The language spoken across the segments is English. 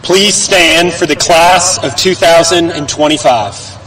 Please stand for the class of 2025.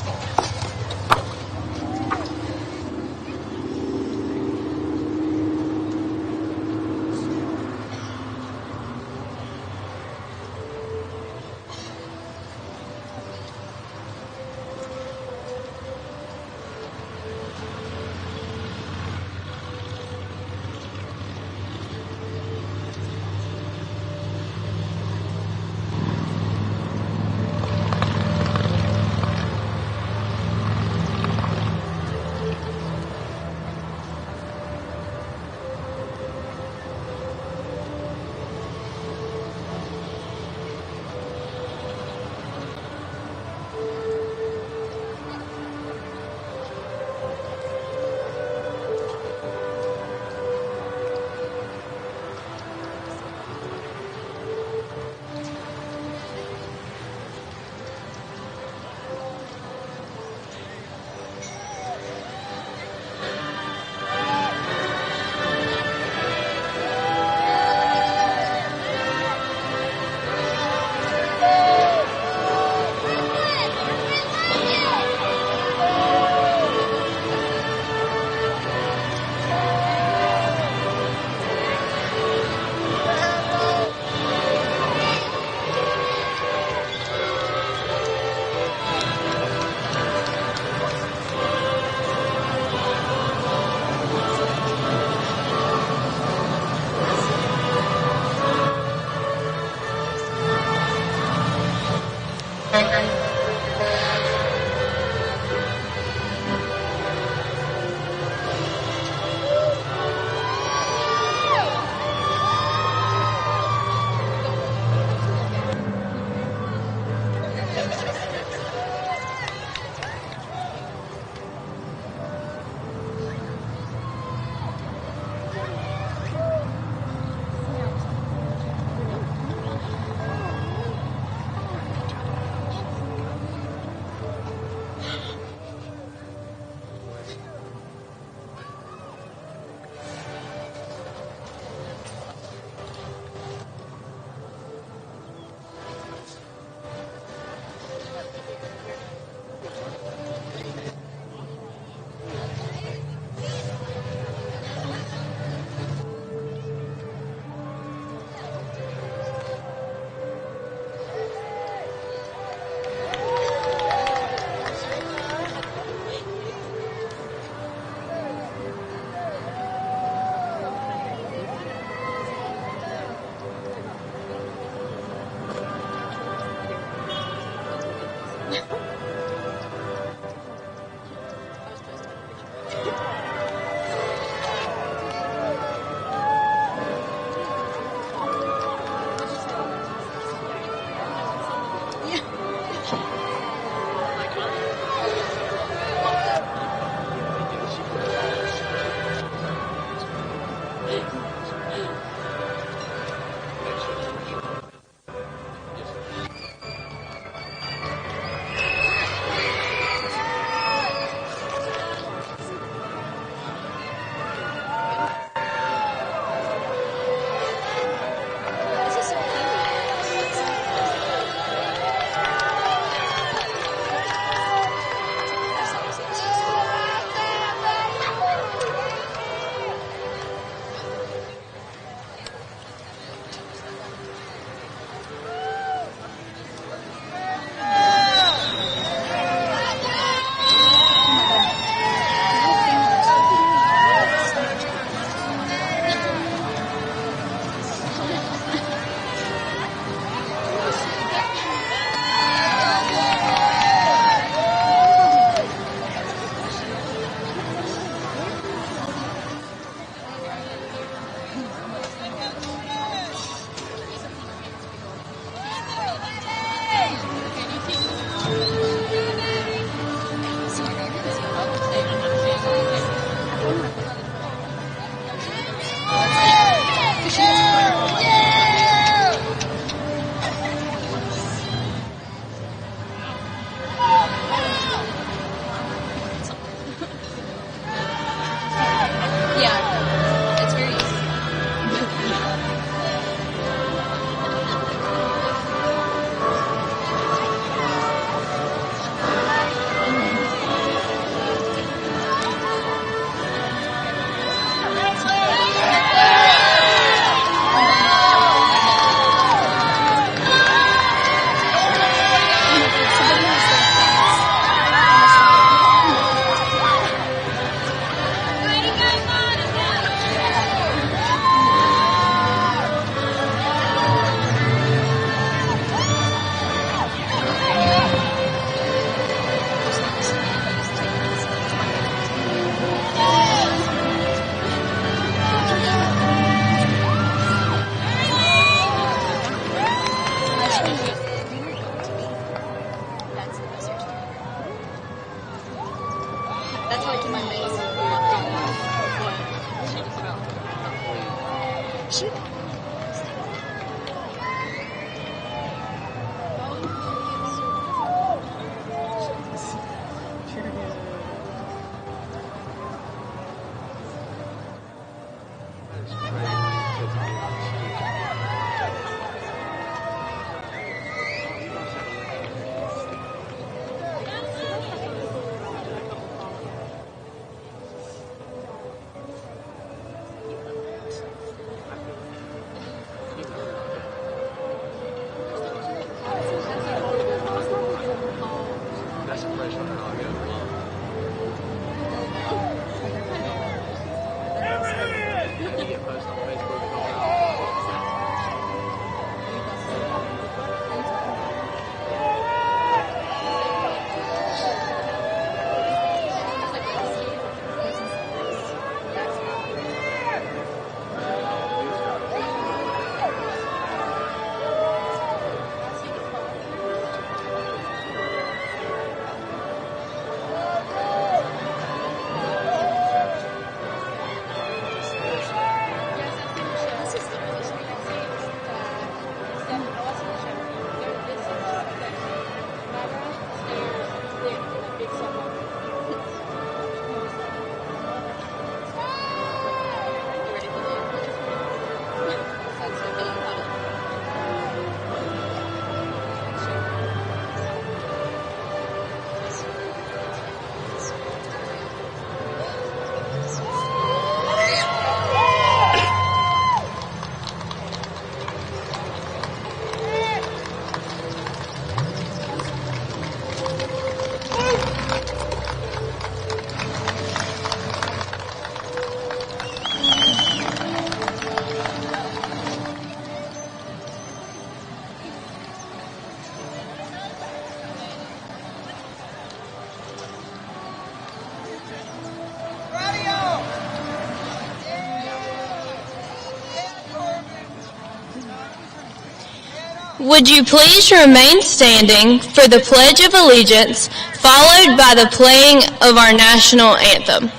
Would you please remain standing for the Pledge of Allegiance, followed by the playing of our national anthem.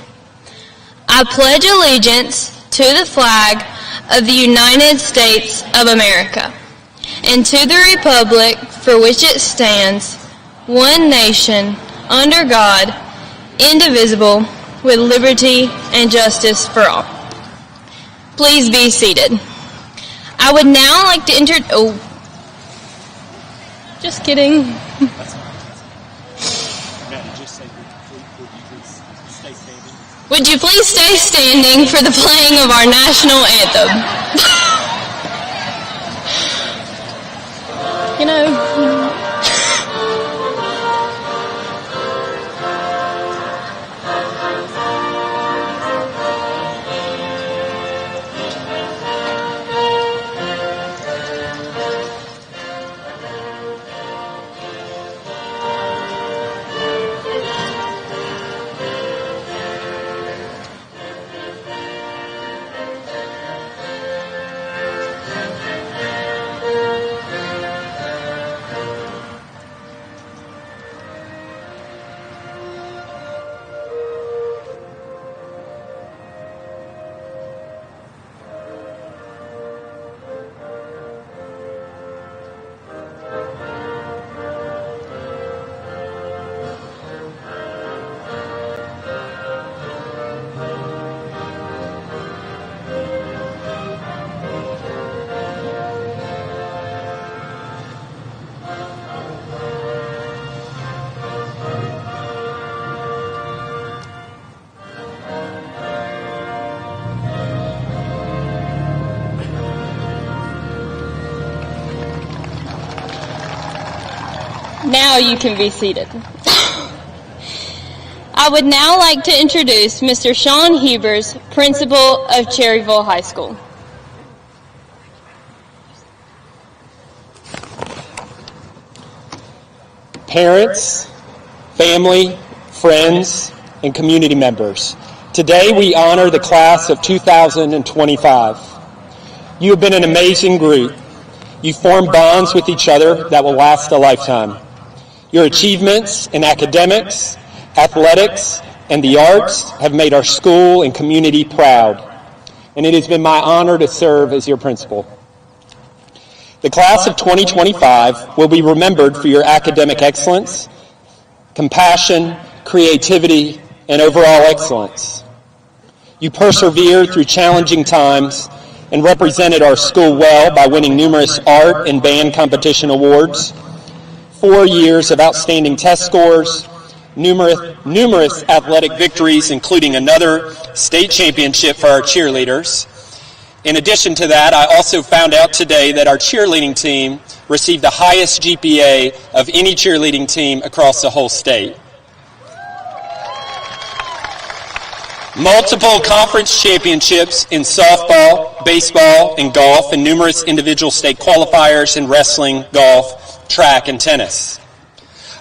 I pledge allegiance to the flag of the United States of America, and to the republic for which it stands, one nation, under God, indivisible, with liberty and justice for all. Please be seated. I would now like to just kidding. Would you please stay standing for the playing of our national anthem? Now you can be seated. I would now like to introduce Mr. Sean Hebers, principal of Cherryville High School. Parents, family, friends, and community members, today we honor the class of 2025. You have been an amazing group. You formed bonds with each other that will last a lifetime. Your achievements in academics, athletics, and the arts have made our school and community proud, and it has been my honor to serve as your principal. The class of 2025 will be remembered for your academic excellence, compassion, creativity, and overall excellence. You persevered through challenging times and represented our school well by winning numerous art and band competition awards, 4 years of outstanding test scores, numerous athletic victories, including another state championship for our cheerleaders. In addition to that, I also found out today that our cheerleading team received the highest GPA of any cheerleading team across the whole state. Multiple conference championships in softball, baseball, and golf, and numerous individual state qualifiers in wrestling, golf, track, and tennis.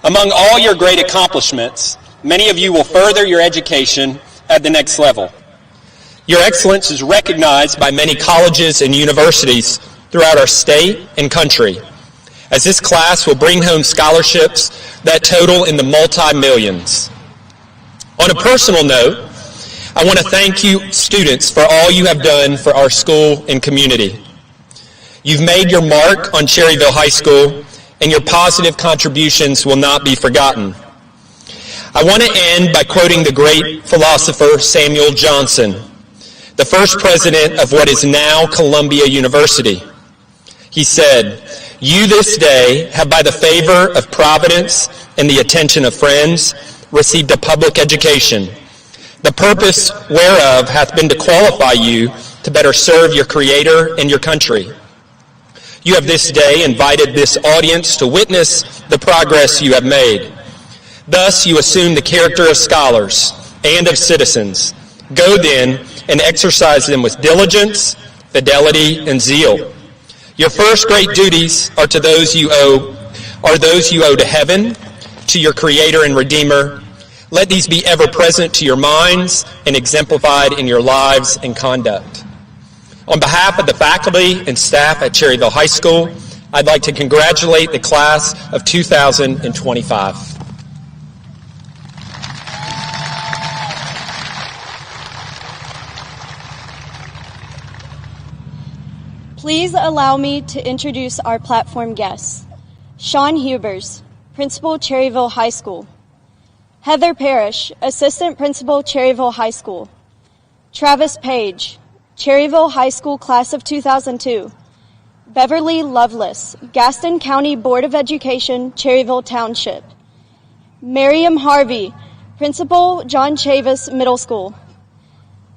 Among all your great accomplishments, many of you will further your education at the next level. Your excellence is recognized by many colleges and universities throughout our state and country, as this class will bring home scholarships that total in the multi-millions. On a personal note, I want to thank you, students, for all you have done for our school and community. You've made your mark on Cherryville High School, and your positive contributions will not be forgotten. I want to end by quoting the great philosopher Samuel Johnson, the first president of what is now Columbia University. He said, "You this day have by the favor of Providence and the attention of friends received a public education, the purpose whereof hath been to qualify you to better serve your Creator and your country. You have this day invited this audience to witness the progress you have made. Thus you assume the character of scholars and of citizens. Go then and exercise them with diligence, fidelity, and zeal. Your first great duties are those you owe to heaven, to your Creator and Redeemer. Let these be ever present to your minds and exemplified in your lives and conduct." On behalf of the faculty and staff at Cherryville High School, I'd like to congratulate the class of 2025. Please allow me to introduce our platform guests. Sean Hubers, Principal, Cherryville High School. Heather Parrish, Assistant Principal, Cherryville High School. Travis Page, Cherryville High School Class of 2002. Beverly Lovelace, Gaston County Board of Education, Cherryville Township. Miriam Harvey, Principal, John Chavis Middle School.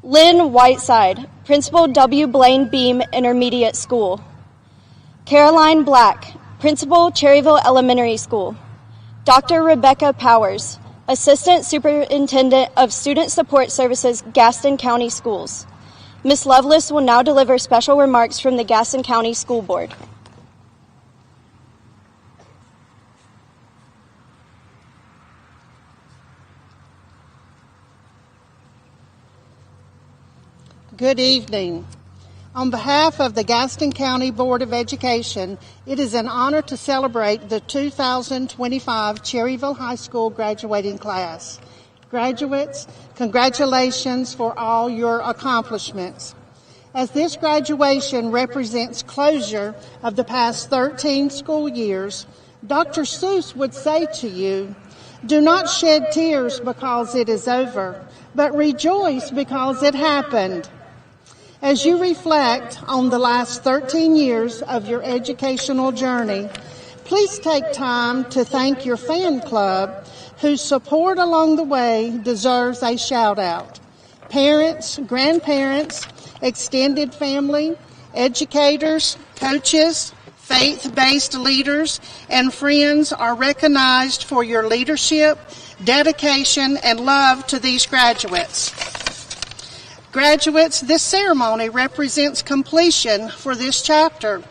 Lynn Whiteside, Principal, W. Blaine Beam Intermediate School. Caroline Black, Principal, Cherryville Elementary School. Dr. Rebecca Powers, Assistant Superintendent of Student Support Services, Gaston County Schools. Ms. Lovelace will now deliver special remarks from the Gaston County School Board. Good evening. On behalf of the Gaston County Board of Education, it is an honor to celebrate the 2025 Cherryville High School graduating class. Graduates, congratulations for all your accomplishments. As this graduation represents closure of the past 13 school years, Dr. Seuss would say to you, do not shed tears because it is over, but rejoice because it happened. As you reflect on the last 13 years of your educational journey, please take time to thank your fan club whose support along the way deserves a shout out. Parents, grandparents, extended family, educators, coaches, faith-based leaders, and friends are recognized for your leadership, dedication, and love to these graduates. Graduates, this ceremony represents completion for this chapter.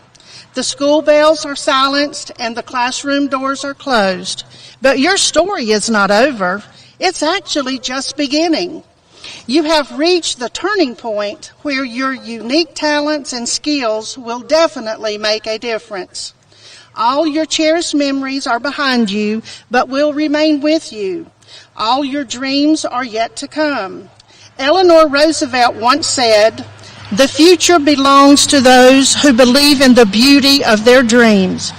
The school bells are silenced and the classroom doors are closed. But your story is not over. It's actually just beginning. You have reached the turning point where your unique talents and skills will definitely make a difference. All your cherished memories are behind you, but will remain with you. All your dreams are yet to come. Eleanor Roosevelt once said, "The future belongs to those who believe in the beauty of their dreams."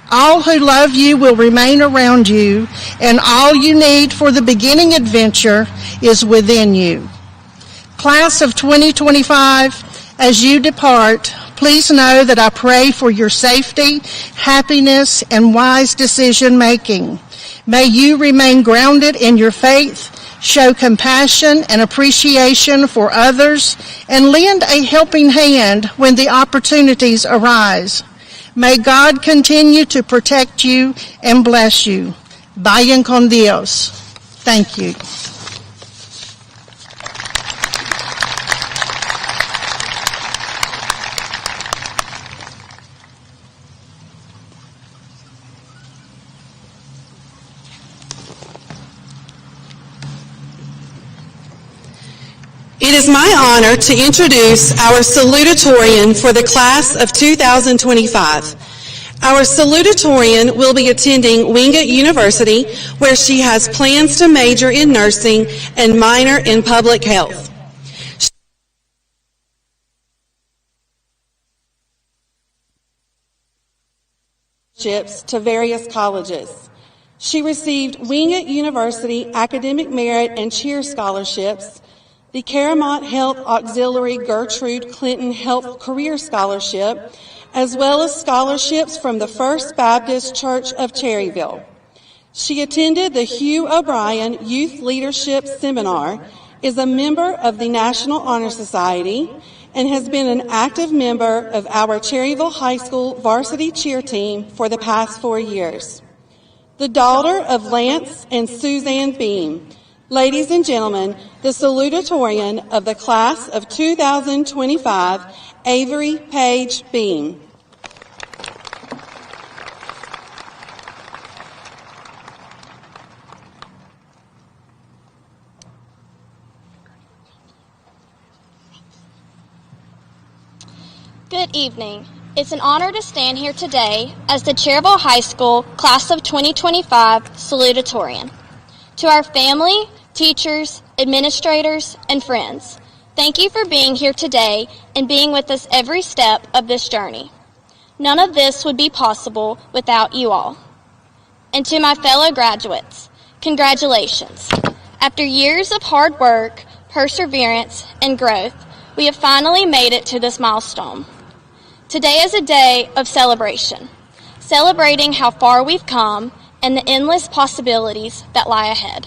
All who love you will remain around you, and all you need for the beginning adventure is within you. Class of 2025, as you depart, please know that I pray for your safety, happiness, and wise decision making. May you remain grounded in your faith, show compassion and appreciation for others, and lend a helping hand when the opportunities arise. May God continue to protect you and bless you. Vayan con Dios. Thank you. It is my honor to introduce our salutatorian for the class of 2025. Our salutatorian will be attending Wingate University, where she has plans to major in nursing and minor in public health. To various colleges. She received Wingate University Academic Merit and Cheer Scholarships, the Caramont Health Auxiliary Gertrude Clinton Health Career Scholarship, as well as scholarships from the First Baptist Church of Cherryville. She attended the Hugh O'Brien Youth Leadership Seminar, is a member of the National Honor Society, and has been an active member of our Cherryville High School varsity cheer team for the past 4 years. The daughter of Lance and Suzanne Beam. Ladies and gentlemen, the salutatorian of the class of 2025, Avery Page Beam. Good evening. It's an honor to stand here today as the Cherryville High School Class of 2025 Salutatorian. To our family, teachers, administrators, and friends, thank you for being here today and being with us every step of this journey. None of this would be possible without you all. And to my fellow graduates, congratulations. After years of hard work, perseverance, and growth, we have finally made it to this milestone. Today is a day of celebration, celebrating how far we've come and the endless possibilities that lie ahead.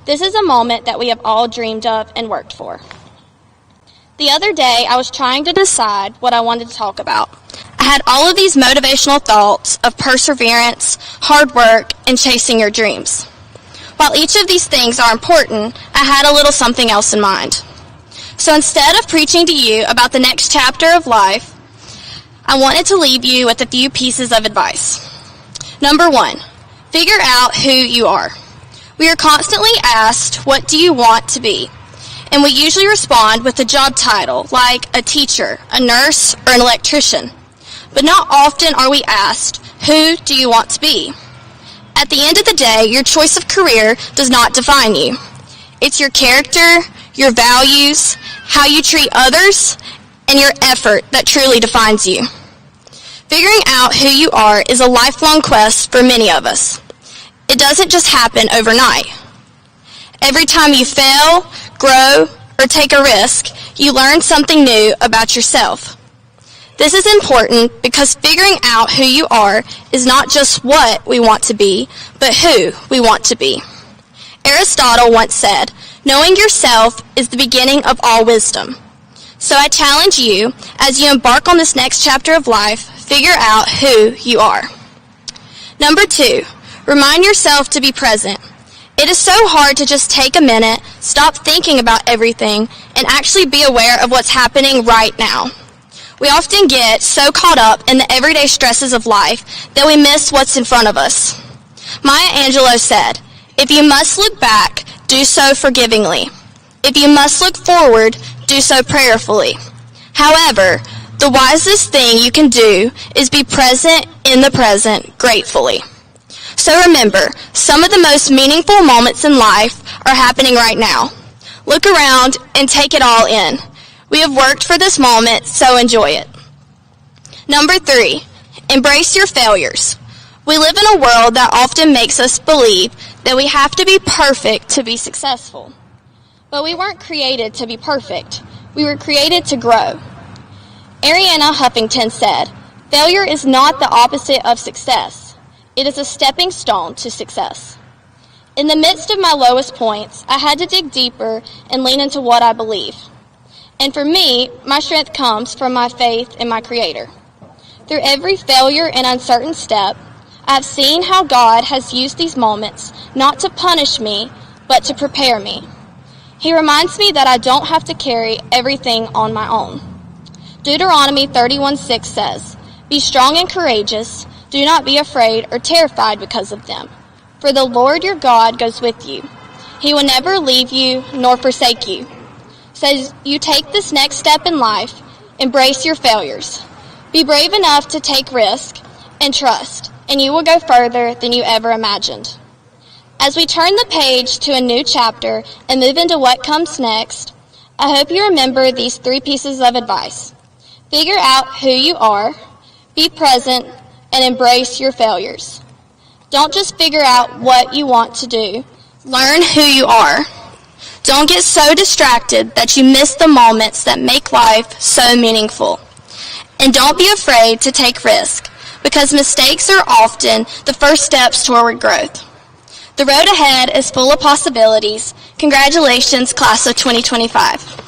This is a moment that we have all dreamed of and worked for. The other day, I was trying to decide what I wanted to talk about. I had all of these motivational thoughts of perseverance, hard work, and chasing your dreams. While each of these things are important, I had a little something else in mind. So instead of preaching to you about the next chapter of life, I wanted to leave you with a few pieces of advice. Number 1, figure out who you are. We are constantly asked, what do you want to be? And we usually respond with a job title, like a teacher, a nurse, or an electrician. But not often are we asked, who do you want to be? At the end of the day, your choice of career does not define you. It's your character, your values, how you treat others, and your effort that truly defines you. Figuring out who you are is a lifelong quest for many of us. It doesn't just happen overnight. Every time you fail, grow, or take a risk, you learn something new about yourself. This is important because figuring out who you are is not just what we want to be, but who we want to be. Aristotle once said, knowing yourself is the beginning of all wisdom. So I challenge you, as you embark on this next chapter of life, figure out who you are. Number 2, remind yourself to be present. It is so hard to just take a minute, stop thinking about everything, and actually be aware of what's happening right now. We often get so caught up in the everyday stresses of life that we miss what's in front of us. Maya Angelou said, if you must look back, do so forgivingly. If you must look forward, do so prayerfully. However, the wisest thing you can do is be present in the present gratefully. So remember, some of the most meaningful moments in life are happening right now. Look around and take it all in. We have worked for this moment, so enjoy it. Number 3, embrace your failures. We live in a world that often makes us believe that we have to be perfect to be successful. But we weren't created to be perfect. We were created to grow. Arianna Huffington said, failure is not the opposite of success. It is a stepping stone to success. In the midst of my lowest points, I had to dig deeper and lean into what I believe. And for me, my strength comes from my faith in my Creator. Through every failure and uncertain step, I have seen how God has used these moments not to punish me, but to prepare me. He reminds me that I don't have to carry everything on my own. Deuteronomy 31:6 says, be strong and courageous, do not be afraid or terrified because of them. For the Lord your God goes with you. He will never leave you nor forsake you. So as you take this next step in life, embrace your failures. Be brave enough to take risk and trust, and you will go further than you ever imagined. As we turn the page to a new chapter and move into what comes next, I hope you remember these 3 pieces of advice. Figure out who you are, be present, and embrace your failures. Don't just figure out what you want to do. Learn who you are. Don't get so distracted that you miss the moments that make life so meaningful. And don't be afraid to take risk, because mistakes are often the first steps toward growth. The road ahead is full of possibilities. Congratulations, class of 2025.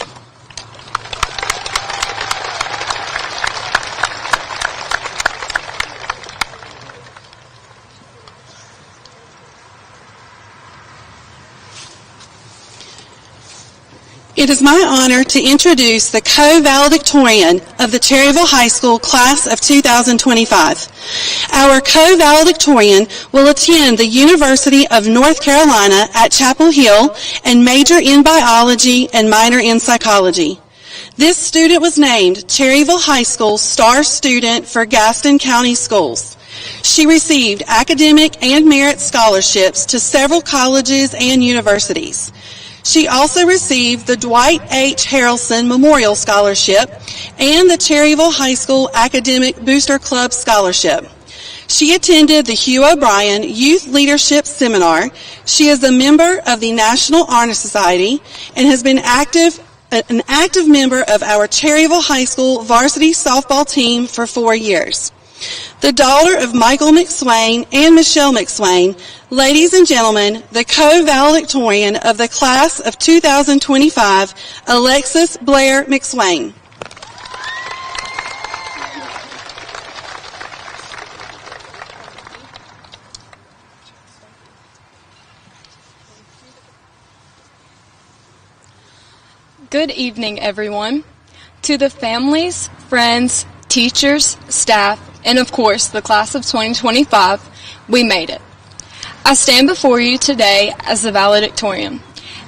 It is my honor to introduce the co-valedictorian of the Cherryville High School class of 2025. Our co-valedictorian will attend the University of North Carolina at Chapel Hill and major in biology and minor in psychology. This student was named Cherryville High School Star Student for Gaston County Schools. She received academic and merit scholarships to several colleges and universities. She also received the Dwight H. Harrelson Memorial Scholarship and the Cherryville High School Academic Booster Club Scholarship. She attended the Hugh O'Brien Youth Leadership Seminar. She is a member of the National Honor Society and has been an active member of our Cherryville High School varsity softball team for 4 years. The daughter of Michael McSwain and Michelle McSwain, ladies and gentlemen, the co-valedictorian of the class of 2025, Alexis Blair McSwain. Good evening, everyone. To the families, friends, teachers, staff, and of course, the class of 2025, we made it. I stand before you today as the valedictorian,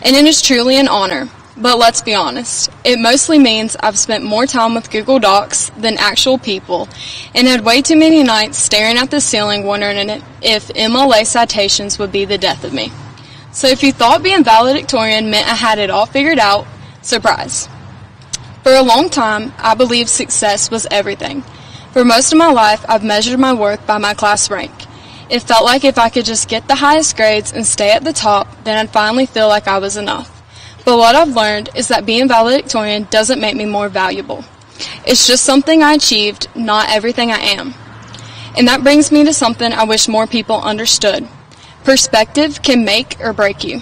and it is truly an honor, but let's be honest, it mostly means I've spent more time with Google Docs than actual people, and had way too many nights staring at the ceiling wondering if MLA citations would be the death of me. So if you thought being valedictorian meant I had it all figured out, surprise. For a long time, I believed success was everything. For most of my life, I've measured my worth by my class rank. It felt like if I could just get the highest grades and stay at the top, then I'd finally feel like I was enough. But what I've learned is that being valedictorian doesn't make me more valuable. It's just something I achieved, not everything I am. And that brings me to something I wish more people understood. Perspective can make or break you.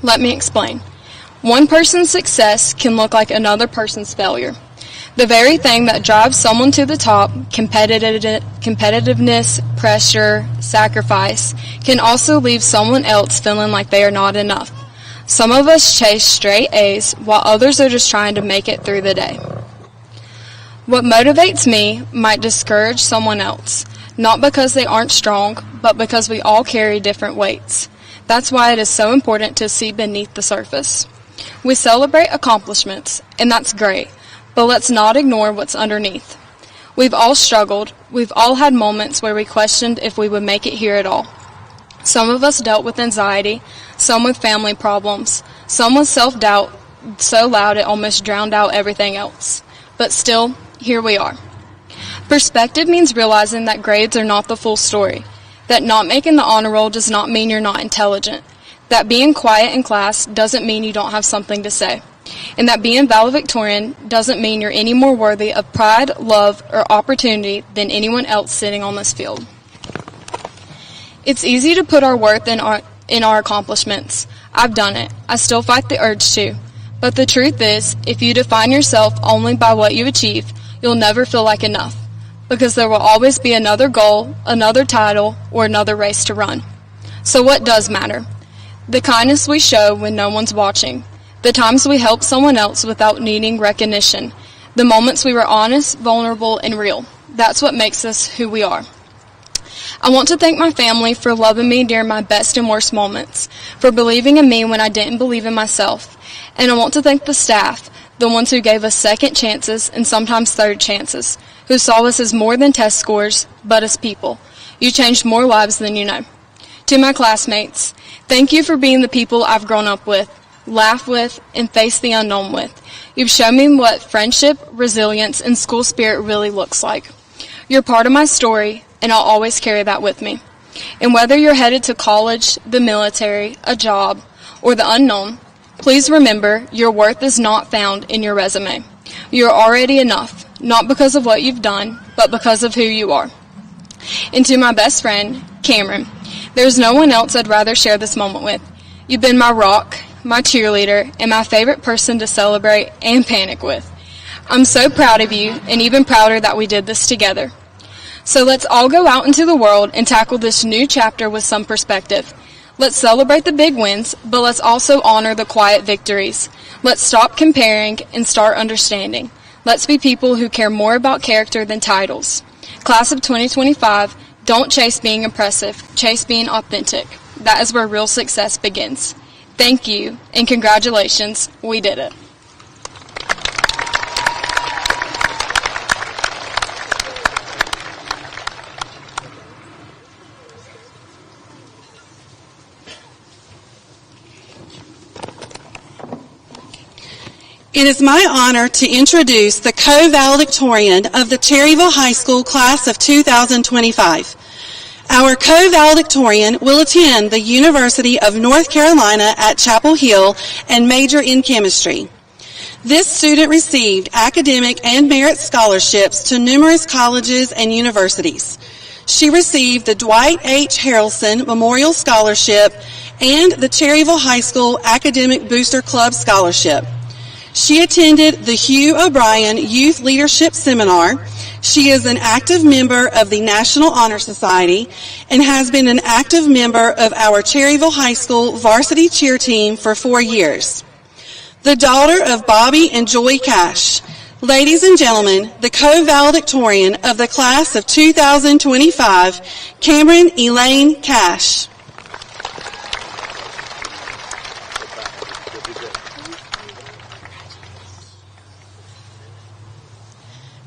Let me explain. One person's success can look like another person's failure. The very thing that drives someone to the top, competitiveness, pressure, sacrifice, can also leave someone else feeling like they are not enough. Some of us chase straight A's, while others are just trying to make it through the day. What motivates me might discourage someone else, not because they aren't strong, but because we all carry different weights. That's why it is so important to see beneath the surface. We celebrate accomplishments, and that's great, but let's not ignore what's underneath. We've all struggled. We've all had moments where we questioned if we would make it here at all. Some of us dealt with anxiety, some with family problems, some with self-doubt so loud it almost drowned out everything else. But still, here we are. Perspective means realizing that grades are not the full story, that not making the honor roll does not mean you're not intelligent, that being quiet in class doesn't mean you don't have something to say, and that being valedictorian doesn't mean you're any more worthy of pride, love, or opportunity than anyone else sitting on this field. It's easy to put our worth in our accomplishments. I've done it. I still fight the urge to. But the truth is, if you define yourself only by what you achieve, you'll never feel like enough, because there will always be another goal, another title, or another race to run. So what does matter? The kindness we show when no one's watching, the times we help someone else without needing recognition, the moments we were honest, vulnerable, and real. That's what makes us who we are. I want to thank my family for loving me during my best and worst moments, for believing in me when I didn't believe in myself. And I want to thank the staff, the ones who gave us second chances and sometimes third chances, who saw us as more than test scores, but as people. You changed more lives than you know. To my classmates, thank you for being the people I've grown up with, laughed with, and faced the unknown with. You've shown me what friendship, resilience, and school spirit really looks like. You're part of my story, and I'll always carry that with me. And whether you're headed to college, the military, a job, or the unknown, please remember your worth is not found in your resume. You're already enough, not because of what you've done, but because of who you are. And to my best friend, Cameron, there's no one else I'd rather share this moment with. You've been my rock, my cheerleader, and my favorite person to celebrate and panic with. I'm so proud of you, and even prouder that we did this together. So let's all go out into the world and tackle this new chapter with some perspective. Let's celebrate the big wins, but let's also honor the quiet victories. Let's stop comparing and start understanding. Let's be people who care more about character than titles. Class of 2025, don't chase being impressive, chase being authentic. That is where real success begins. Thank you, and congratulations, we did it. It is my honor to introduce the co-valedictorian of the Cherryville High School class of 2025. Our co-valedictorian will attend the University of North Carolina at Chapel Hill and major in chemistry. This student received academic and merit scholarships to numerous colleges and universities. She received the Dwight H. Harrelson Memorial Scholarship and the Cherryville High School Academic Booster Club Scholarship. She attended the Hugh O'Brien Youth Leadership Seminar. She is an active member of the National Honor Society and has been an active member of our Cherryville High School varsity cheer team for 4 years. The daughter of Bobby and Joy Cash. Ladies and gentlemen, the co-valedictorian of the class of 2025, Cameron Elaine Cash.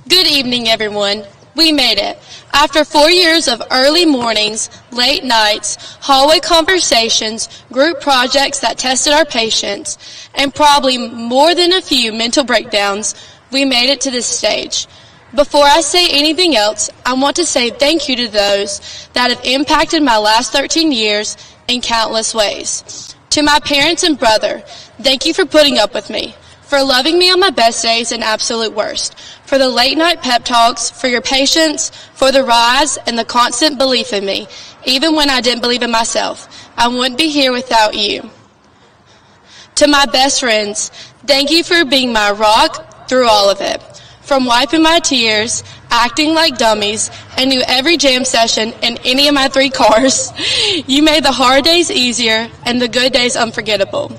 Good evening, everyone. We made it. After 4 years of early mornings, late nights, hallway conversations, group projects that tested our patience, and probably more than a few mental breakdowns, we made it to this stage. Before I say anything else, I want to say thank you to those that have impacted my last 13 years in countless ways. To my parents and brother, thank you for putting up with me, for loving me on my best days and absolute worst, for the late night pep talks, for your patience, for the rise and the constant belief in me, even when I didn't believe in myself. I wouldn't be here without you. To my best friends, thank you for being my rock through all of it. From wiping my tears, acting like dummies, and knew every jam session in any of my 3 cars, you made the hard days easier and the good days unforgettable.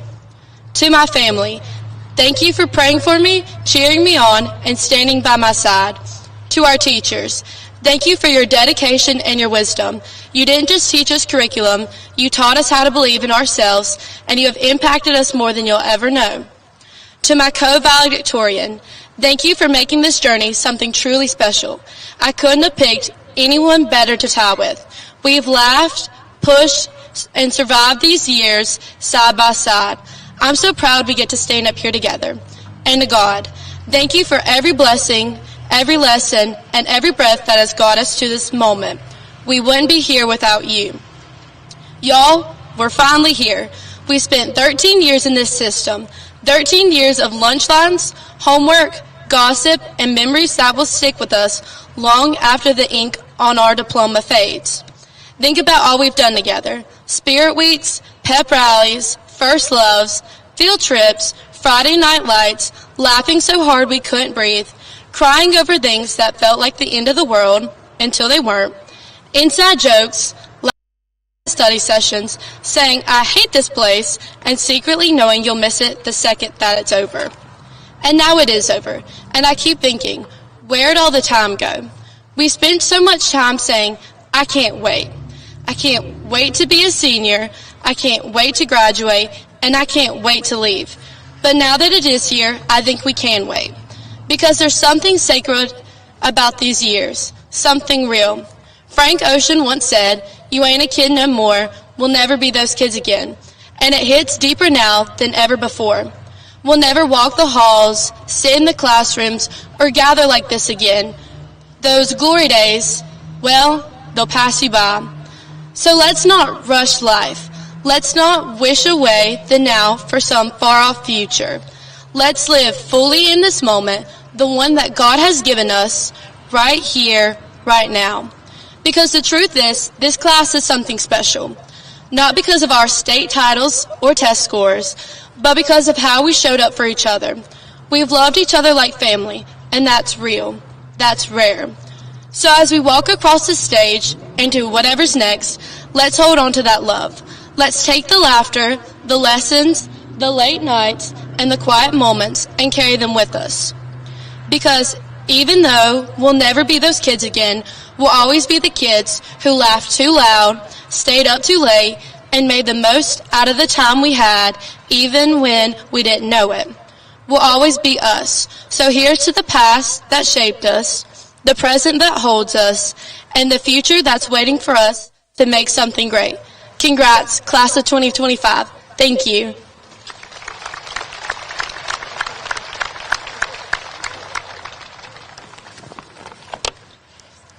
To my family, thank you for praying for me, cheering me on, and standing by my side. To our teachers, thank you for your dedication and your wisdom. You didn't just teach us curriculum, you taught us how to believe in ourselves, and you have impacted us more than you'll ever know. To my co-valedictorian, thank you for making this journey something truly special. I couldn't have picked anyone better to tie with. We've laughed, pushed, and survived these years side by side. I'm so proud we get to stand up here together. And to God, thank you for every blessing, every lesson, and every breath that has got us to this moment. We wouldn't be here without you. Y'all, we're finally here. We spent 13 years in this system, 13 years of lunch lines, homework, gossip, and memories that will stick with us long after the ink on our diploma fades. Think about all we've done together. Spirit weeks, pep rallies, first loves, field trips, Friday night lights, laughing so hard we couldn't breathe, crying over things that felt like the end of the world until they weren't, inside jokes, study sessions, saying, I hate this place, and secretly knowing you'll miss it the second that it's over. And now it is over, and I keep thinking, where'd all the time go? We spent so much time saying, I can't wait. I can't wait to be a senior, I can't wait to graduate, and I can't wait to leave. But now that it is here, I think we can wait. Because there's something sacred about these years, something real. Frank Ocean once said, you ain't a kid no more, we'll never be those kids again. And it hits deeper now than ever before. We'll never walk the halls, sit in the classrooms, or gather like this again. Those glory days, well, they'll pass you by. So let's not rush life. Let's not wish away the now for some far-off future. Let's live fully in this moment, the one that God has given us, right here, right now. Because the truth is, this class is something special. Not because of our state titles or test scores, but because of how we showed up for each other. We've loved each other like family, and that's real. That's rare. So as we walk across the stage into whatever's next, let's hold on to that love. Let's take the laughter, the lessons, the late nights, and the quiet moments and carry them with us. Because even though we'll never be those kids again, we'll always be the kids who laughed too loud, stayed up too late, and made the most out of the time we had, even when we didn't know it. We'll always be us. So here's to the past that shaped us, the present that holds us, and the future that's waiting for us to make something great. Congrats, class of 2025. Thank you.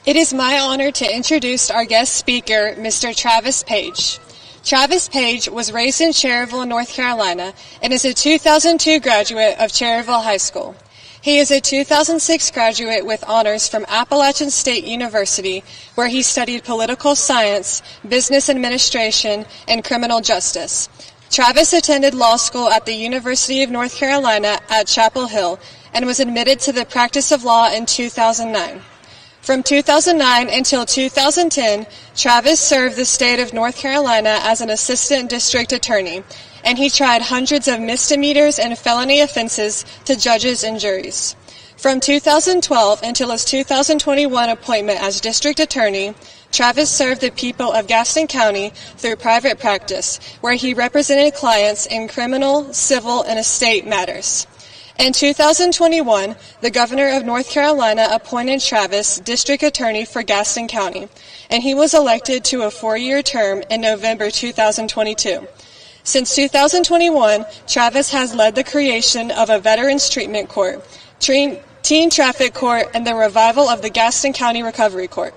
It is my honor to introduce our guest speaker, Mr. Travis Page. Travis Page was raised in Cherryville, North Carolina, and is a 2002 graduate of Cherryville High School. He is a 2006 graduate with honors from Appalachian State University, where he studied political science, business administration, and criminal justice. Travis attended law school at the University of North Carolina at Chapel Hill and was admitted to the practice of law in 2009. From 2009 until 2010, Travis served the state of North Carolina as an assistant district attorney, and he tried hundreds of misdemeanors and felony offenses to judges and juries. From 2012 until his 2021 appointment as district attorney, Travis served the people of Gaston County through private practice, where he represented clients in criminal, civil, and estate matters. In 2021, the governor of North Carolina appointed Travis district attorney for Gaston County, and he was elected to a 4-year term in November 2022. Since 2021, Travis has led the creation of a Veterans Treatment Court, Teen Traffic Court, and the revival of the Gaston County Recovery Court.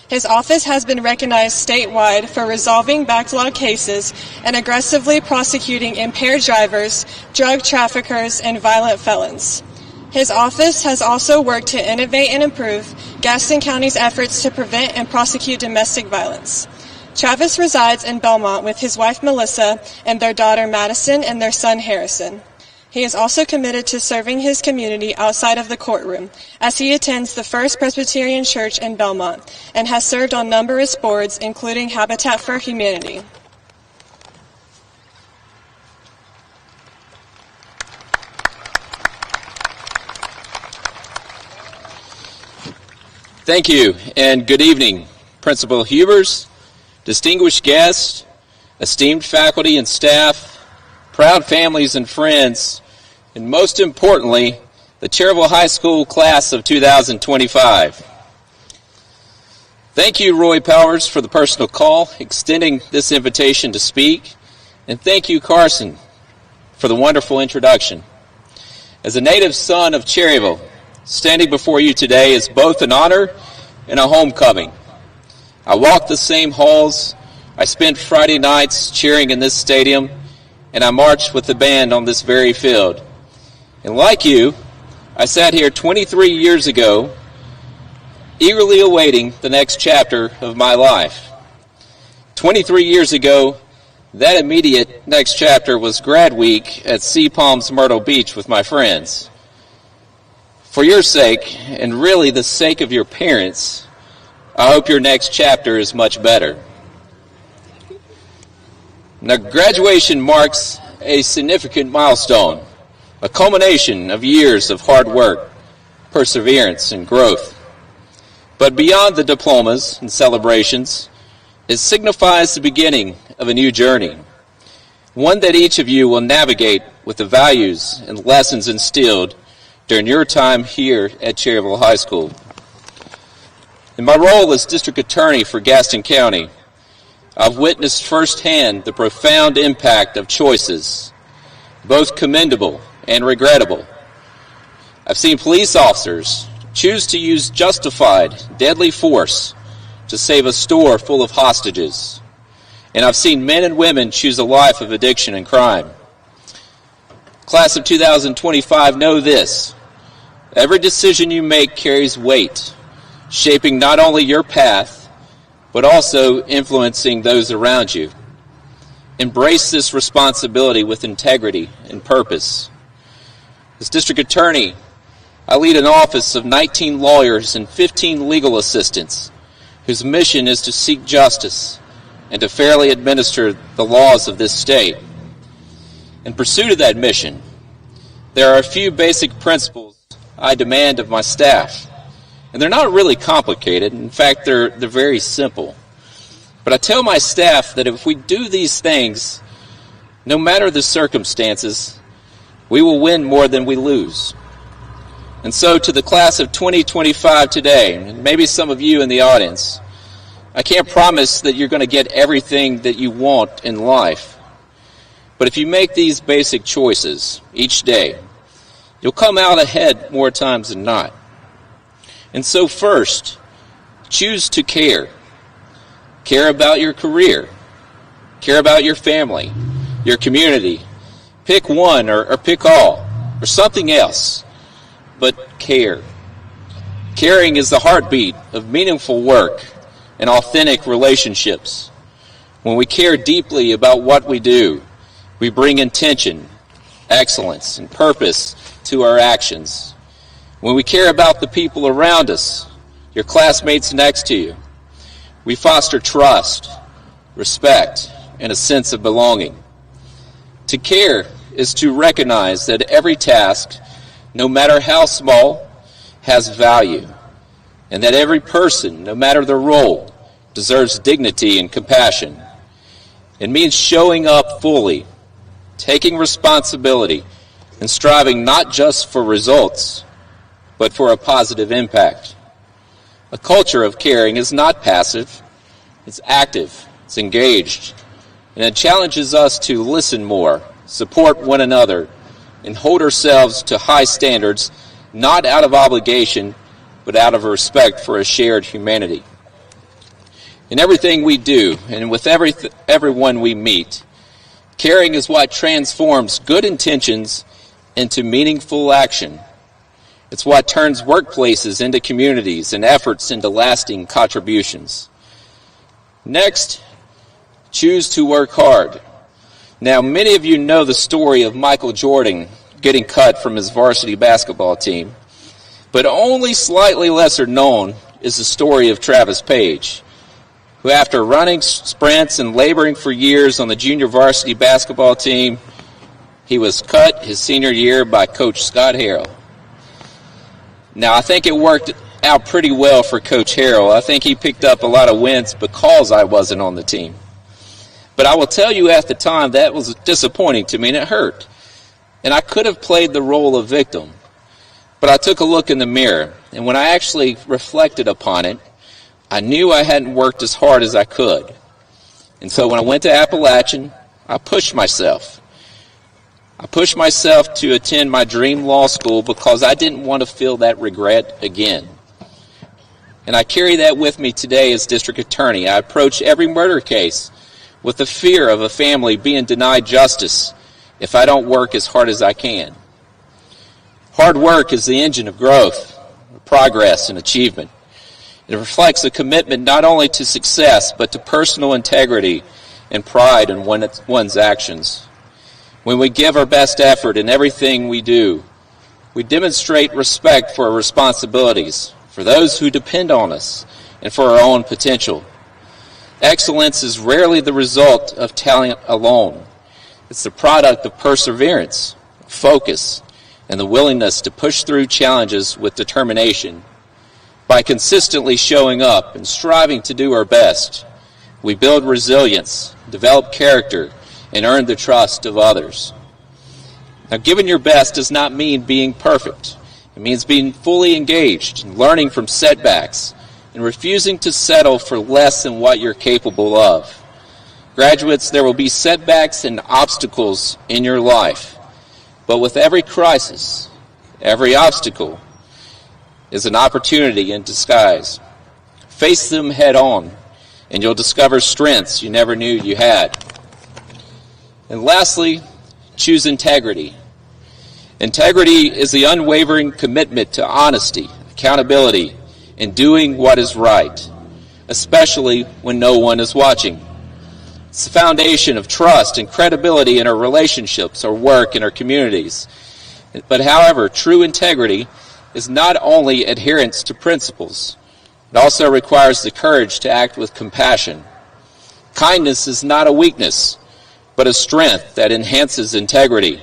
His office has been recognized statewide for resolving backlog cases and aggressively prosecuting impaired drivers, drug traffickers, and violent felons. His office has also worked to innovate and improve Gaston County's efforts to prevent and prosecute domestic violence. Travis resides in Belmont with his wife Melissa and their daughter Madison and their son Harrison. He is also committed to serving his community outside of the courtroom, as he attends the First Presbyterian Church in Belmont and has served on numerous boards, including Habitat for Humanity. Thank you, and good evening, Principal Hubers, distinguished guests, esteemed faculty and staff, proud families and friends, and most importantly, the Cherryville High School class of 2025. Thank you, Roy Powers, for the personal call, extending this invitation to speak, and thank you, Carson, for the wonderful introduction. As a native son of Cherryville, standing before you today is both an honor and a homecoming. I walked the same halls, I spent Friday nights cheering in this stadium, and I marched with the band on this very field. And like you, I sat here 23 years ago, eagerly awaiting the next chapter of my life. 23 years ago, that immediate next chapter was grad week at Sea Palms Myrtle Beach with my friends. For your sake, and really the sake of your parents, I hope your next chapter is much better. Now, graduation marks a significant milestone, a culmination of years of hard work, perseverance, and growth. But beyond the diplomas and celebrations, it signifies the beginning of a new journey, one that each of you will navigate with the values and lessons instilled during your time here at Cherryville High School. In my role as District Attorney for Gaston County, I've witnessed firsthand the profound impact of choices, both commendable and regrettable. I've seen police officers choose to use justified, deadly force to save a store full of hostages. And I've seen men and women choose a life of addiction and crime. Class of 2025, know this: every decision you make carries weight, shaping not only your path, but also influencing those around you. Embrace this responsibility with integrity and purpose. As District Attorney, I lead an office of 19 lawyers and 15 legal assistants whose mission is to seek justice and to fairly administer the laws of this state. In pursuit of that mission, there are a few basic principles I demand of my staff. And they're not really complicated. In fact, they're very simple. But I tell my staff that if we do these things, no matter the circumstances, we will win more than we lose. And so to the class of 2025 today, and maybe some of you in the audience, I can't promise that you're going to get everything that you want in life. But if you make these basic choices each day, you'll come out ahead more times than not. And so first, choose to care. Care about your career. Care about your family, your community. Pick one or pick all, or something else, but care. Caring is the heartbeat of meaningful work and authentic relationships. When we care deeply about what we do, we bring intention, excellence, and purpose to our actions. When we care about the people around us, your classmates next to you, we foster trust, respect, and a sense of belonging. To care is to recognize that every task, no matter how small, has value, and that every person, no matter their role, deserves dignity and compassion. It means showing up fully, taking responsibility, and striving not just for results, but for a positive impact. A culture of caring is not passive, it's active, it's engaged, and it challenges us to listen more, support one another, and hold ourselves to high standards, not out of obligation, but out of respect for a shared humanity. In everything we do, and with everyone we meet, caring is what transforms good intentions into meaningful action. It's what turns workplaces into communities and efforts into lasting contributions. Next, choose to work hard. Now, many of you know the story of Michael Jordan getting cut from his varsity basketball team, but only slightly lesser known is the story of Travis Page, who after running sprints and laboring for years on the junior varsity basketball team, he was cut his senior year by Coach Scott Harrell. Now, I think it worked out pretty well for Coach Harrell. I think he picked up a lot of wins because I wasn't on the team. But I will tell you at the time that was disappointing to me and it hurt. And I could have played the role of victim. But I took a look in the mirror, and when I actually reflected upon it, I knew I hadn't worked as hard as I could. And so when I went to Appalachian, I pushed myself. I pushed myself to attend my dream law school because I didn't want to feel that regret again. And I carry that with me today as district attorney. I approach every murder case with the fear of a family being denied justice if I don't work as hard as I can. Hard work is the engine of growth, progress, and achievement. It reflects a commitment not only to success, but to personal integrity and pride in one's actions. When we give our best effort in everything we do, we demonstrate respect for our responsibilities, for those who depend on us, and for our own potential. Excellence is rarely the result of talent alone. It's the product of perseverance, focus, and the willingness to push through challenges with determination. By consistently showing up and striving to do our best, we build resilience, develop character, and earn the trust of others. Now, giving your best does not mean being perfect. It means being fully engaged, and learning from setbacks, and refusing to settle for less than what you're capable of. Graduates, there will be setbacks and obstacles in your life. But with every crisis, every obstacle is an opportunity in disguise. Face them head on, and you'll discover strengths you never knew you had. And lastly, choose integrity. Integrity is the unwavering commitment to honesty, accountability, and doing what is right, especially when no one is watching. It's the foundation of trust and credibility in our relationships, our work, and our communities. But however, true integrity is not only adherence to principles, it also requires the courage to act with compassion. Kindness is not a weakness, but a strength that enhances integrity.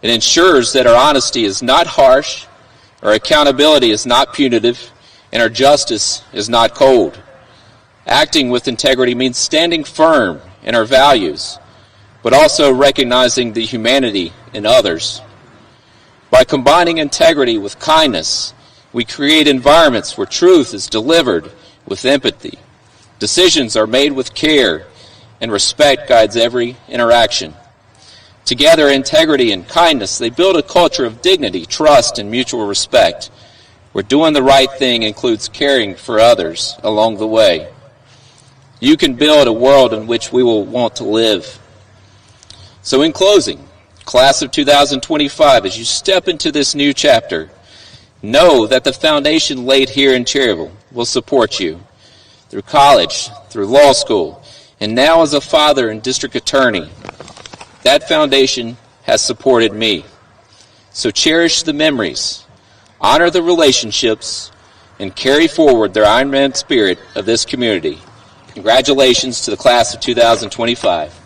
It ensures that our honesty is not harsh, our accountability is not punitive, and our justice is not cold. Acting with integrity means standing firm in our values, but also recognizing the humanity in others. By combining integrity with kindness, we create environments where truth is delivered with empathy. Decisions are made with care, and respect guides every interaction. Together, integrity and kindness, they build a culture of dignity, trust, and mutual respect. where doing the right thing includes caring for others along the way. You can build a world in which we will want to live. So in closing, class of 2025, as you step into this new chapter, know that the foundation laid here in Cherryville will support you through college, through law school, and now as a father and district attorney. That foundation has supported me. So cherish the memories, honor the relationships, and carry forward the Iron Man spirit of this community. Congratulations to the class of 2025.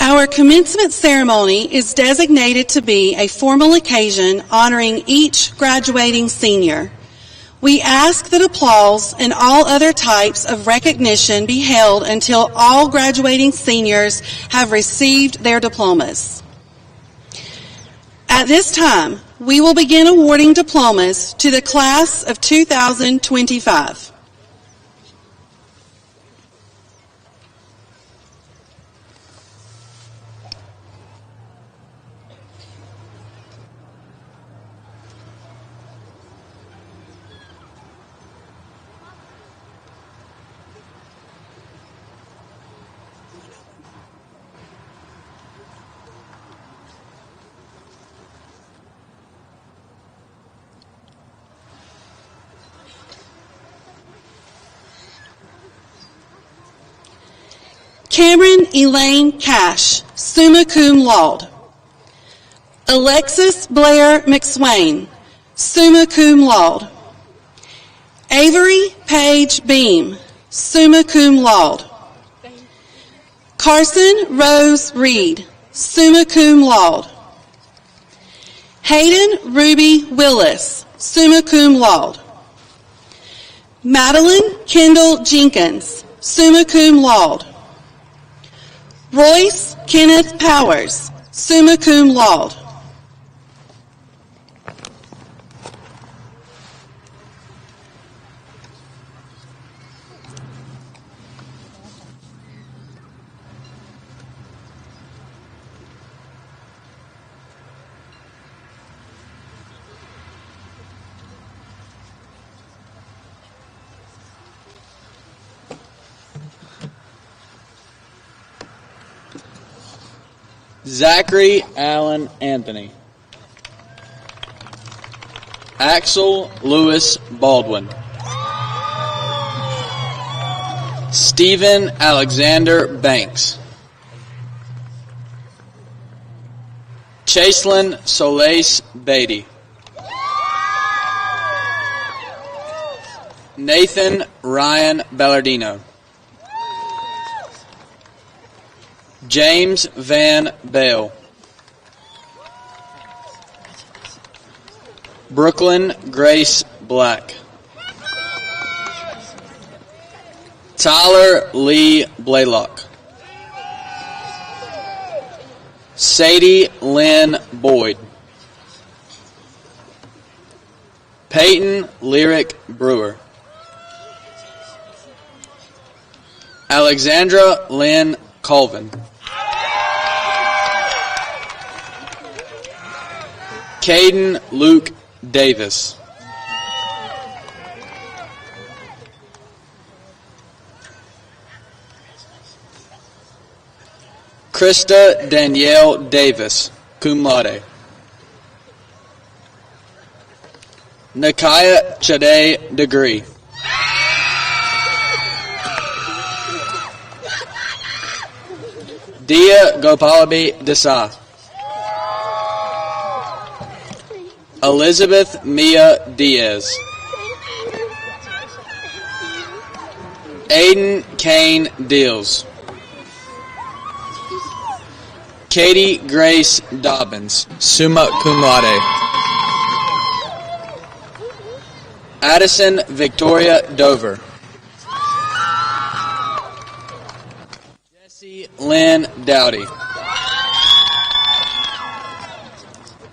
Our commencement ceremony is designated to be a formal occasion honoring each graduating senior. We ask that applause and all other types of recognition be held until all graduating seniors have received their diplomas. At this time, we will begin awarding diplomas to the class of 2025. Cameron Elaine Cash, summa cum laude. Alexis Blair McSwain, summa cum laude. Avery Page Beam, summa cum laude. Carson Rose Reed, summa cum laude. Hayden Ruby Willis, summa cum laude. Madeline Kendall Jenkins, summa cum laude. Royce Kenneth Powers, summa cum laude. Zachary Allen Anthony. Axel Lewis Baldwin. Stephen Alexander Banks. Chaselyn Solis Beatty. Nathan Ryan Ballardino. James Van Bale. Brooklyn Grace Black. Tyler Lee Blaylock. Sadie Lynn Boyd. Peyton Lyric Brewer. Alexandra Lynn Colvin. Caden Luke Davis. Krista Danielle Davis, cum laude. Nakaya Chade Degree. Dia Gopalabi Desai. Elizabeth Mia Diaz. Aiden Kane Deals. Katie Grace Dobbins, summa cum laude. Addison Victoria Dover. Jessie Lynn Dowdy.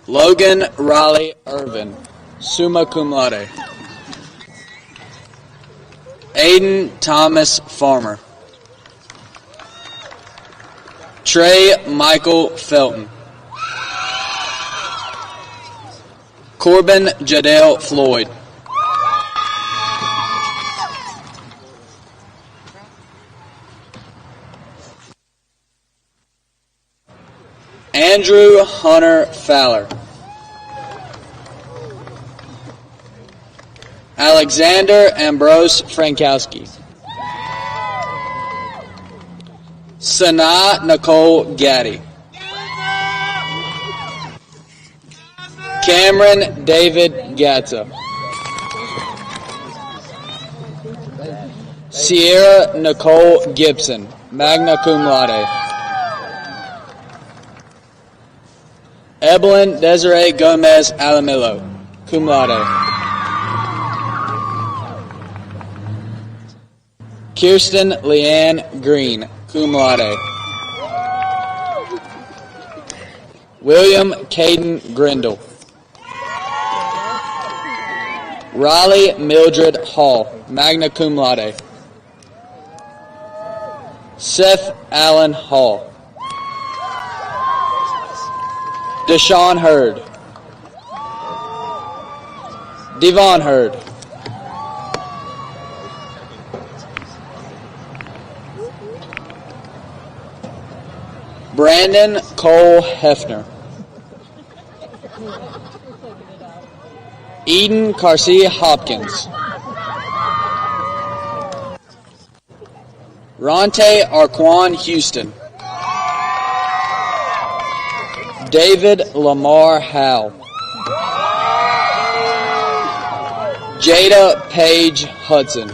Logan Raleigh Irvin, summa cum laude. Aiden Thomas Farmer. Trey Michael Felton. Corbin Jadale Floyd. Andrew Hunter Fowler. Alexander Ambrose Frankowski. Sanaa Nicole Gaddy. Cameron David Gatza. Sierra Nicole Gibson, magna cum laude. Evelyn Desiree Gomez Alamillo, cum laude. Kirsten Leanne Green, cum laude. William Caden Grindle. Riley Mildred Hall, magna cum laude. Seth Allen Hall. Deshaun Hurd. Devon Hurd. Brandon Cole Hefner. Eden Garcia Hopkins. Ronte Arquan Houston. David Lamar Howe. Jada Page Hudson.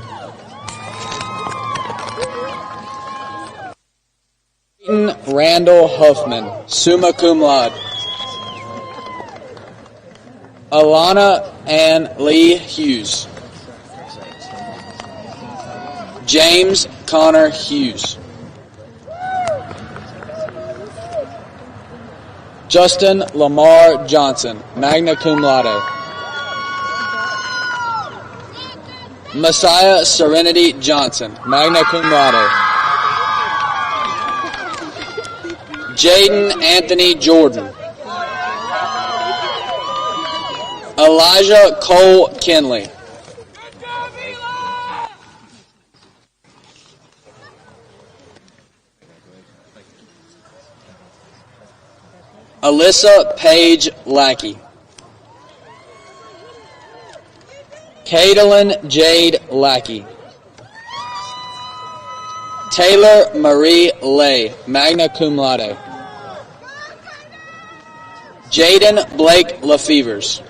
Peyton Randall Huffman, summa cum laude. Alana Ann Lee Hughes. James Connor Hughes. Justin Lamar Johnson, magna cum laude. Messiah Serenity Johnson, magna cum laude. Jaden Anthony Jordan. Elijah Cole Kinley. Alyssa Page Lackey. Caitlin Jade Lackey. Taylor Marie Lay, magna cum laude. Jaden Blake LaFevers.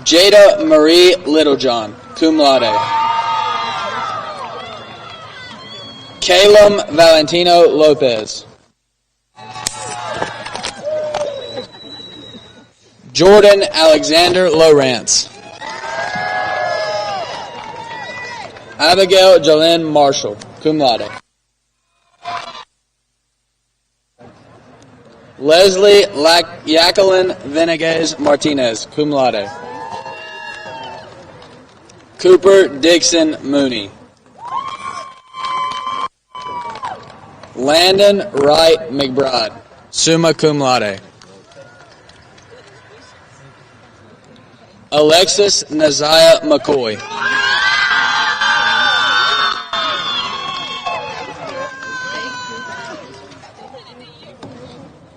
Jada Marie Littlejohn, cum laude. Calum Valentino Lopez. Jordan Alexander Lawrence. Abigail Jolene Marshall, cum laude. Leslie Jacqueline Venegas Martinez, cum laude. Cooper Dixon Mooney. Landon Wright McBride, summa cum laude. Alexis Naziah McCoy.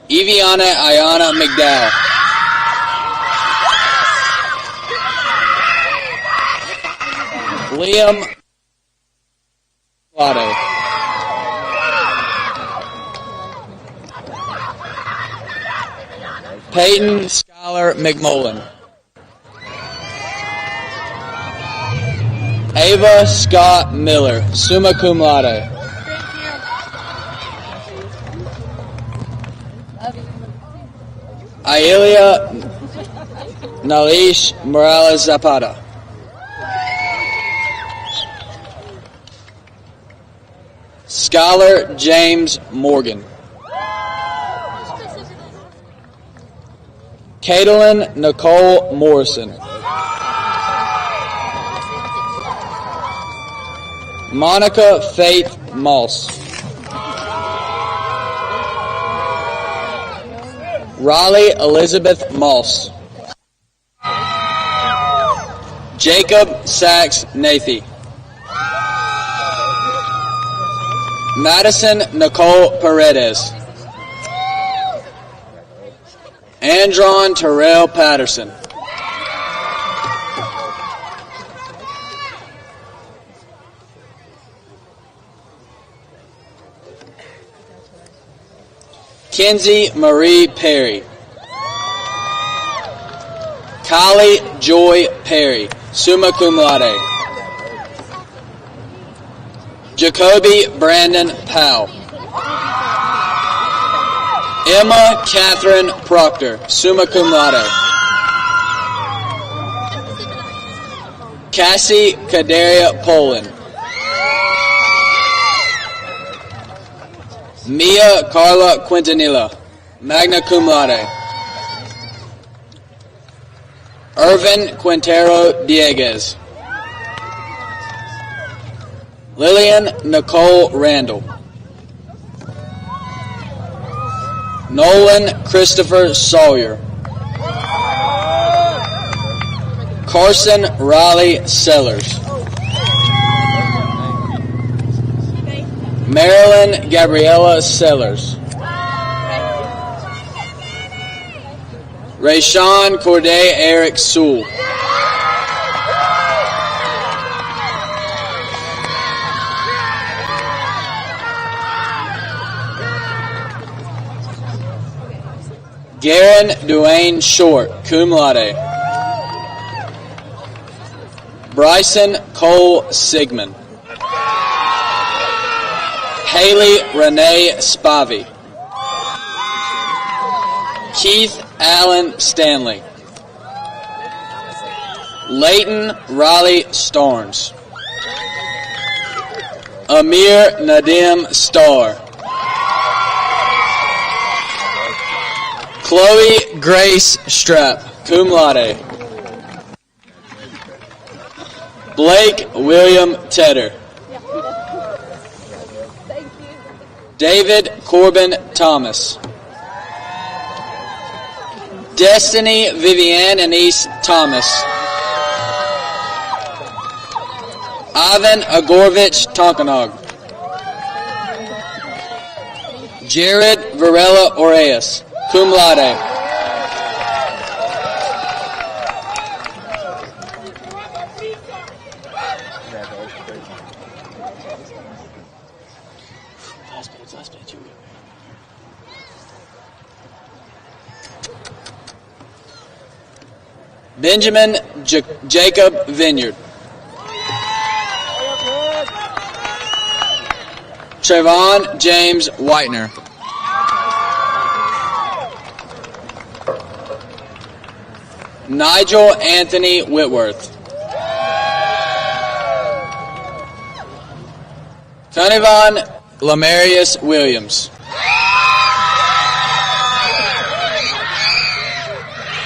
Eviana Ayana McDowell. Liam Lotto. Peyton Schuyler McMullen. Ava Scott Miller, summa cum laude. Aelia Nalish Morales Zapata. Scholar James Morgan. Caitlin Nicole Morrison. Monica Faith Moss. Raleigh Elizabeth Moss. Jacob Sachs Nathy. Madison Nicole Paredes. Andron Terrell Patterson. Kenzie Marie Perry. Kylie Joy Perry, summa cum laude. Jacoby Brandon Powell. Emma Catherine Proctor, summa cum laude. Cassie Kadaria Poland. Mia Carla Quintanilla, magna cum laude. Irvin Quintero Dieguez. Lillian Nicole Randall. Nolan Christopher Sawyer. Carson Riley Sellers. Marilyn Gabriella Sellers. Rayshawn Corday Eric Sewell. Garen Duane Short, cum laude. Bryson Cole Sigmund. Haley Renee Spivey. Keith Allen Stanley. Leighton Riley Starnes. Amir Nadim Starr. Chloe Grace Strapp, cum laude. Blake William Tedder. David Corbin Thomas. Destiny Vivienne Anise Thomas. Ivan Agorovich Tonkanog. Jared Varela Oreas, cum laude. Benjamin Jacob Vineyard. Trayvon James Whitener. Nigel Anthony Whitworth. Cunnivan Lamarius Williams.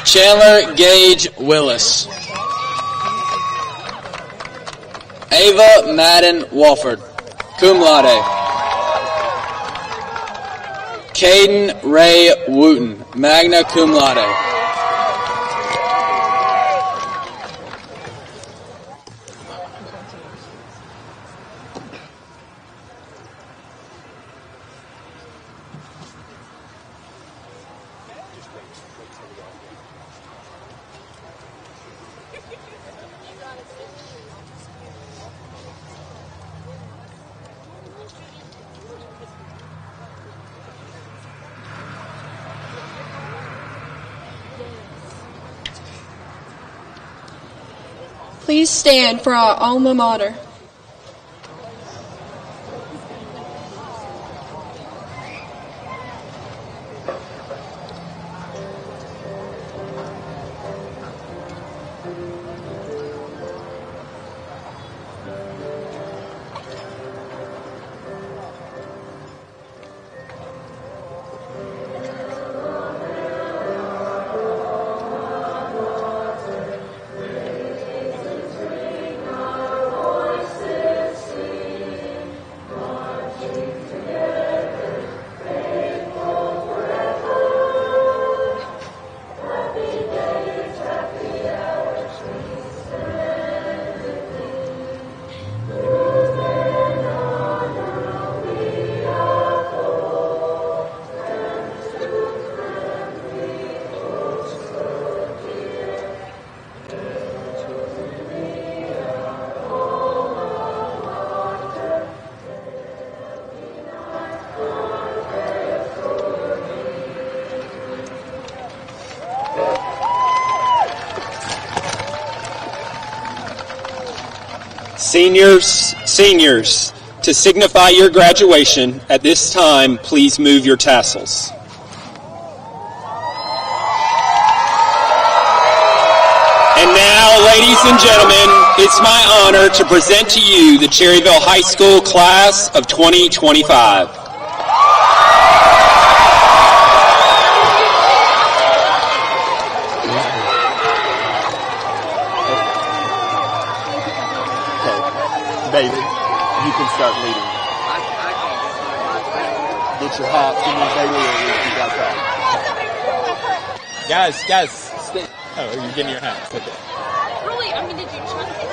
Chandler Gage Willis. Ava Madden Walford, cum laude. Caden Ray Wooten, magna cum laude. Please stand for our alma mater. Voice Seniors, to signify your graduation, at this time, please move your tassels. And now, ladies and gentlemen, it's my honor to present to you the Cherryville High School class of 2025. David, you can start leading. Get your hats and then Bailey will lead you guys out. Guys, stay. Oh, you're getting your hats. Okay. Really? I mean, did you chunk it?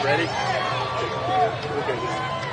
Ready? Okay.